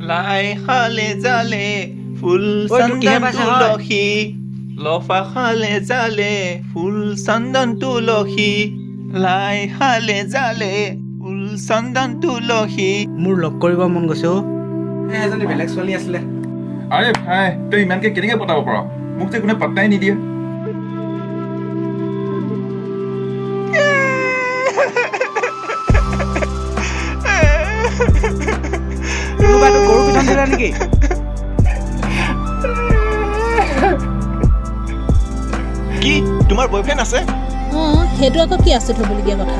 লাই খালে জালে ফুল ঐ, তোৰ কিহে চন্দন পাইছে, হয়? তুলসী লফা খালে জালে ফুল চন্দন তুলসী লাই খালে জালে ফুল চন্দন তুলসী মোৰ লগ কৰিব মন গৈছে অ' এজনী বেলেগ ছোৱালী আছিলে আৰে ভাই তই ইমানকে কেনেকে পতাব পাৰ মোক যে কোনে পাত্তাই নিদিয়ে কোনোবাই তোক গৰু পিঠন দিলে নেকি কি তোমাৰ বয়ফ্ৰেণ্ড আছে সেইটো আকৌ কি আচৰিত হ'বলগীয়া কথা